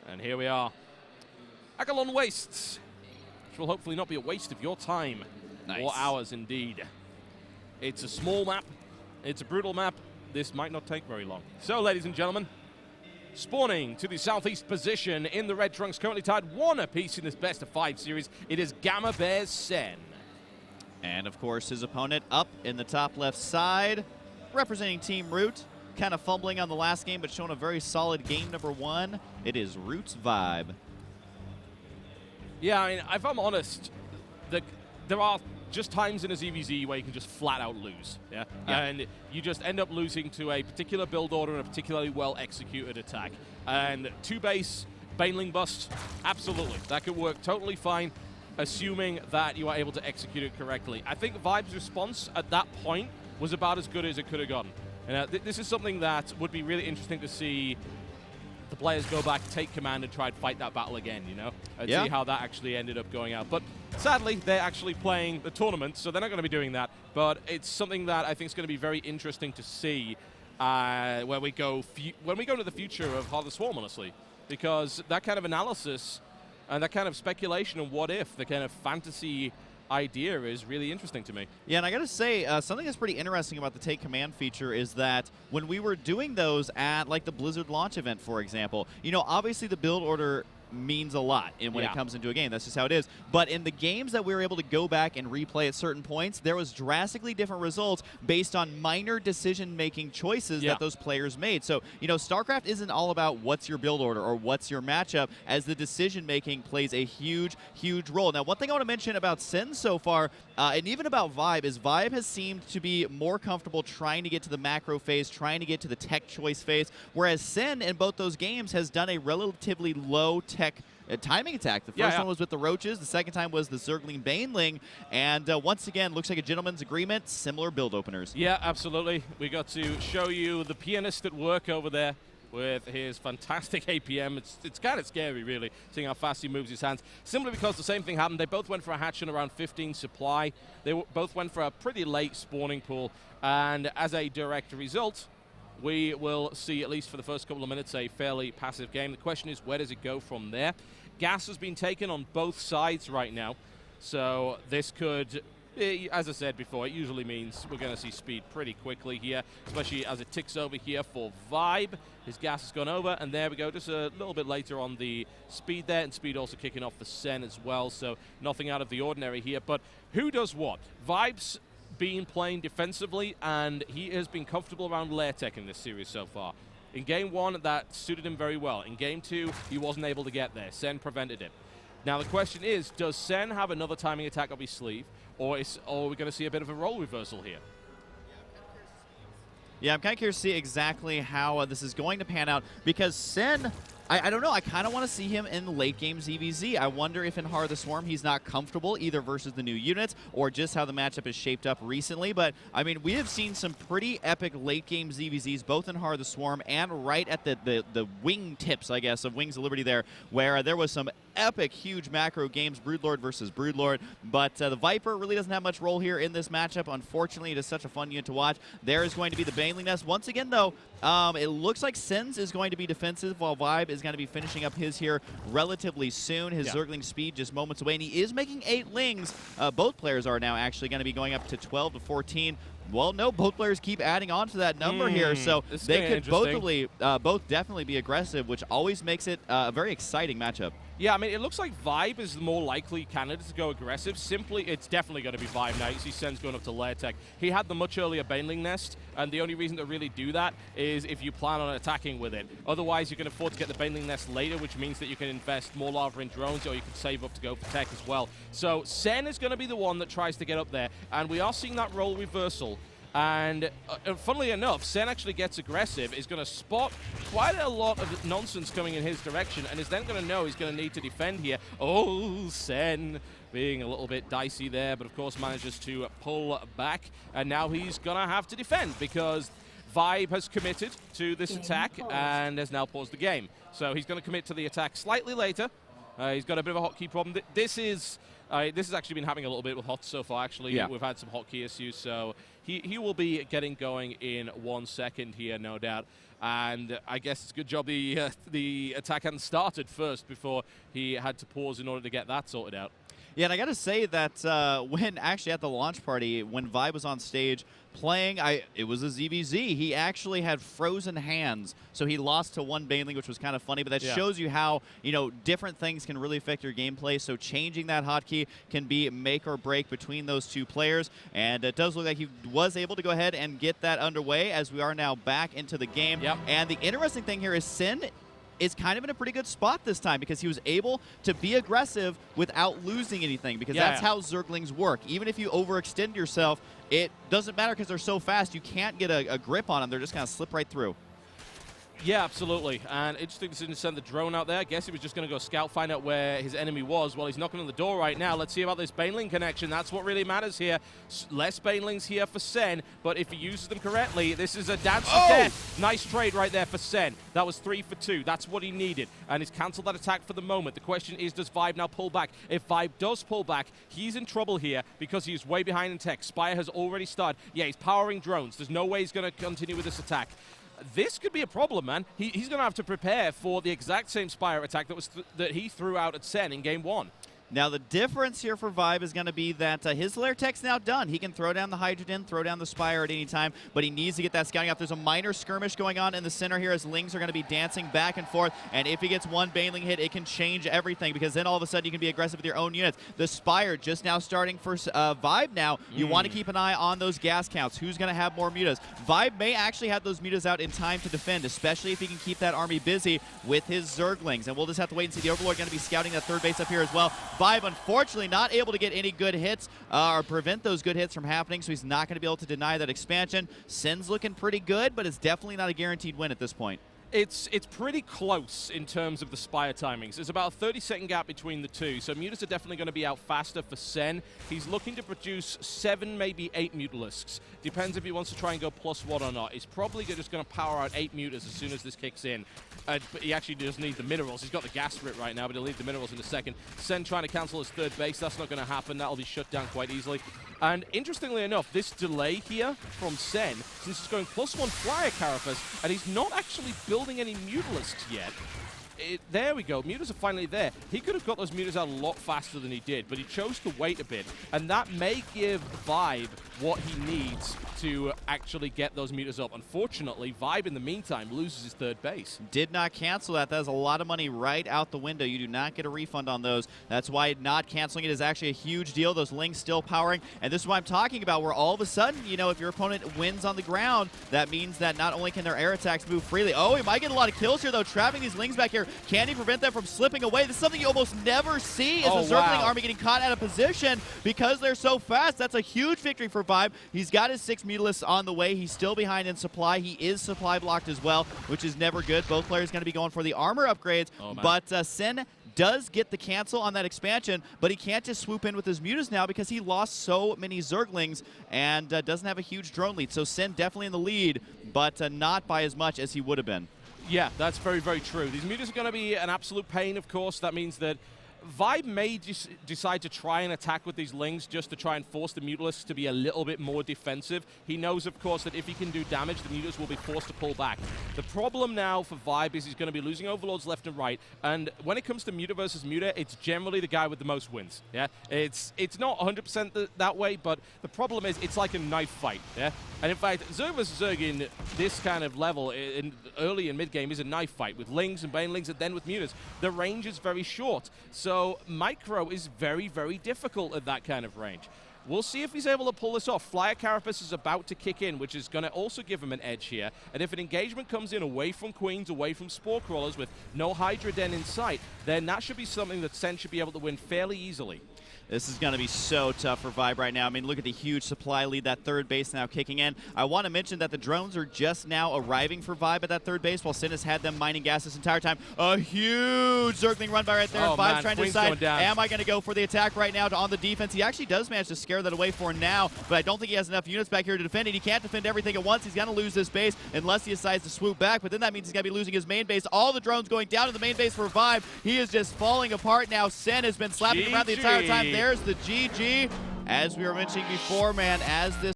And here we are. Agalon Wastes, which will hopefully not be a waste of your time. Nice. Or ours, indeed. It's a small map. It's a brutal map. This might not take very long. So, ladies and gentlemen, spawning to the southeast position in the red trunks, currently tied 1 apiece in this best-of-5 series. It is Gamma Bear's Sen. And, of course, his opponent up in the top left side, representing Team Root. Kind of fumbling on the last game, but showing a very solid game number 1. It is Root's Vibe. Yeah, I mean, if I'm honest, there are just times in a ZVZ where you can just flat out lose. Yeah? And you just end up losing to a particular build order and a particularly well-executed attack. And 2-base, Baneling Bust, absolutely. That could work totally fine, assuming that you are able to execute it correctly. I think Vibe's response at that point was about as good as it could have gotten. And this is something that would be really interesting to see the players go back, take command, and try and fight that battle again, you know? And see how that actually ended up going out. But sadly, they're actually playing the tournament, so they're not going to be doing that. But it's something that I think is going to be very interesting to see when we go into the future of Heart of the Swarm, honestly. Because that kind of analysis and that kind of speculation and what if, the kind of fantasy idea is really interesting to me. Yeah, and I gotta say, something that's pretty interesting about the Take Command feature is that when we were doing those at like the Blizzard launch event, for example, you know, obviously the build order means a lot when it comes into a game. That's just how it is. But in the games that we were able to go back and replay at certain points, there was drastically different results based on minor decision-making choices that those players made. So, you know, StarCraft isn't all about what's your build order or what's your matchup, as the decision-making plays a huge, huge role. Now, one thing I want to mention about Sen so far, and even about Vibe, is Vibe has seemed to be more comfortable trying to get to the macro phase, trying to get to the tech choice phase, whereas Sen in both those games has done a relatively low tech timing attack. The first one was with the Roaches, the second time was the Zergling Baneling, and once again, looks like a gentleman's agreement, similar build openers. Yeah, absolutely. We got to show you the pianist at work over there with his fantastic APM. It's kind of scary, really, seeing how fast he moves his hands. Simply because the same thing happened. They both went for a hatch in around 15 supply. They both went for a pretty late spawning pool, and as a direct result, we will see, at least for the first couple of minutes, a fairly passive game. The question is, where does it go from there? Gas has been taken on both sides right now, so this could, as I said before, it usually means we're going to see speed pretty quickly here, especially as it ticks over here for Vibe. His gas has gone over, and there we go, just a little bit later on the speed there, and speed also kicking off for Sen as well, so nothing out of the ordinary here. But who does what? Vibe's been playing defensively, and he has been comfortable around lair tech in this series so far. In Game 1, that suited him very well. In Game 2, he wasn't able to get there. Sen prevented it. Now the question is, does Sen have another timing attack up his sleeve, or are we going to see a bit of a role reversal here? Yeah, I'm kind of curious to see exactly how this is going to pan out, because Sen, I don't know, I kind of want to see him in the late game ZVZ. I wonder if in Heart of the Swarm he's not comfortable either versus the new units or just how the matchup is shaped up recently. But, I mean, we have seen some pretty epic late game ZVZs both in Heart of the Swarm and right at the wing tips, I guess, of Wings of Liberty there, where there was some epic, huge macro games, Broodlord versus Broodlord. But the Viper really doesn't have much role here in this matchup. Unfortunately, it is such a fun unit to watch. There is going to be the Baneling Nest. Once again, though, it looks like Sens is going to be defensive, while Vibe is going to be finishing up his here relatively soon. His Zergling speed just moments away, and he is making 8 lings. Both players are now actually going to be going up to 12 to 14. Well, no, both players keep adding on to that number here, so they could both definitely be aggressive, which always makes it a very exciting matchup. Yeah, I mean, it looks like Vibe is the more likely candidate to go aggressive. Simply, it's definitely going to be Vibe now. You see Sen's going up to lair tech. He had the much earlier Baneling Nest, and the only reason to really do that is if you plan on attacking with it. Otherwise, you can afford to get the Baneling Nest later, which means that you can invest more lava in drones, or you can save up to go for tech as well. So Sen is going to be the one that tries to get up there, and we are seeing that role reversal. And funnily enough, Sen actually gets aggressive, is going to spot quite a lot of nonsense coming in his direction, and is then going to know he's going to need to defend here. Oh, Sen being a little bit dicey there, but of course manages to pull back, and now he's going to have to defend because Vibe has committed to this attack and has now paused the game. So he's going to commit to the attack slightly later, He's got a bit of a hotkey problem. This has actually been happening a little bit with HOTS so far, actually. Yeah. We've had some hotkey issues, so he will be getting going in 1 second here, no doubt. And I guess it's a good job the attack hadn't started first before he had to pause in order to get that sorted out. Yeah, and I got to say that when actually at the launch party, when Vibe was on stage playing, it was a ZVZ. He actually had frozen hands, so he lost to one Baneling, which was kind of funny, but that shows you how, different things can really affect your gameplay, so changing that hotkey can be make or break between those two players, and it does look like he was able to go ahead and get that underway as we are now back into the game. Yep. And the interesting thing here is Sin is kind of in a pretty good spot this time because he was able to be aggressive without losing anything, because that's how Zerglings work. Even if you overextend yourself, it doesn't matter because they're so fast, you can't get a grip on them. They're just going to slip right through. Yeah, absolutely. And interesting decision to send the drone out there. I guess he was just going to go scout, find out where his enemy was. Well, he's knocking on the door right now. Let's see about this Baneling connection. That's what really matters here. Less Banelings here for Sen, but if he uses them correctly, this is a dance to death. Nice trade right there for Sen. That was 3 for 2. That's what he needed. And he's canceled that attack for the moment. The question is, does Vibe now pull back? If Vibe does pull back, he's in trouble here because he's way behind in tech. Spire has already started. Yeah, he's powering drones. There's no way he's going to continue with this attack. This could be a problem, man. He's going to have to prepare for the exact same Spire attack that he threw out at Sen in Game 1. Now, the difference here for Vibe is going to be that his lair tech's now done. He can throw down the Hydrogen, throw down the Spire at any time, but he needs to get that scouting up. There's a minor skirmish going on in the center here as Lings are going to be dancing back and forth, and if he gets one Baneling hit, it can change everything, because then all of a sudden you can be aggressive with your own units. The Spire just now starting for Vibe now. You want to keep an eye on those gas counts. Who's going to have more mutas? Vibe may actually have those mutas out in time to defend, especially if he can keep that army busy with his Zerglings, and we'll just have to wait and see. The Overlord going to be scouting that third base up here as well. Vibe, unfortunately, not able to get any good hits or prevent those good hits from happening, so he's not going to be able to deny that expansion. Sin's looking pretty good, but it's definitely not a guaranteed win at this point. It's pretty close in terms of the Spire timings. There's about a 30-second gap between the two, so mutas are definitely going to be out faster for Sen. He's looking to produce 7, maybe 8 Mutalisks. Depends if he wants to try and go +1 or not. He's probably just going to power out 8 mutas as soon as this kicks in. But he actually does need the minerals. He's got the gas for it right now, but he'll need the minerals in a second. Sen trying to cancel his third base. That's not going to happen. That'll be shut down quite easily. And interestingly enough, this delay here from Sen, since he's going +1 Flyer Carapace, and he's not actually building any Mutalisks yet. There we go. Mutas are finally there. He could have got those mutas out a lot faster than he did, but he chose to wait a bit. And that may give Vibe what he needs to actually get those mutas up. Unfortunately, Vibe, in the meantime, loses his third base. Did not cancel that. That is a lot of money right out the window. You do not get a refund on those. That's why not canceling it is actually a huge deal. Those Lings still powering. And this is what I'm talking about, where all of a sudden, if your opponent wins on the ground, that means that not only can their air attacks move freely. Oh, he might get a lot of kills here, though. Trapping these Lings back here. Can he prevent them from slipping away? This is something you almost never see, is the Zergling army getting caught out of position because they're so fast. That's a huge victory for Vibe. He's got his 6 Mutalisks on the way. He's still behind in supply. He is supply blocked as well, which is never good. Both players going to be going for the armor upgrades, but Sin does get the cancel on that expansion, but he can't just swoop in with his mutas now because he lost so many Zerglings and doesn't have a huge drone lead. So Sin definitely in the lead, but not by as much as he would have been. Yeah, that's very, very true. These mutas are going to be an absolute pain, of course. That means that Vibe may decide to try and attack with these Lings just to try and force the Mutalisks to be a little bit more defensive. He knows, of course, that if he can do damage, the mutas will be forced to pull back. The problem now for Vibe is he's going to be losing Overlords left and right, and when it comes to muta versus muta, it's generally the guy with the most wins. Yeah, it's not 100% that way, but the problem is it's like a knife fight. Yeah, and in fact, Zerg versus Zerg in this kind of level, early and mid game, is a knife fight with Lings and Banelings, and then with mutas. The range is very short, so micro is very, very difficult at that kind of range. We'll see if he's able to pull this off. Flyer Carapace is about to kick in, which is going to also give him an edge here. And if an engagement comes in away from Queens, away from Spore Crawlers, with no Hydra Den in sight, then that should be something that Sen should be able to win fairly easily. This is going to be so tough for Vibe right now. I mean, look at the huge supply lead. That third base now kicking in. I want to mention that the drones are just now arriving for Vibe at that third base, while Sin has had them mining gas this entire time. A huge circling run by right there. Oh, Vibe's man, trying to Queen's decide, going down. am I going to go for the attack right now on the defense? He actually does manage to scare that away for now, but I don't think he has enough units back here to defend it. He can't defend everything at once. He's going to lose this base unless he decides to swoop back, but then that means he's going to be losing his main base. All the drones going down to the main base for Vibe. He is just falling apart now. Sin has been slapping around the entire time. There's the GG. As we were mentioning before, man, as this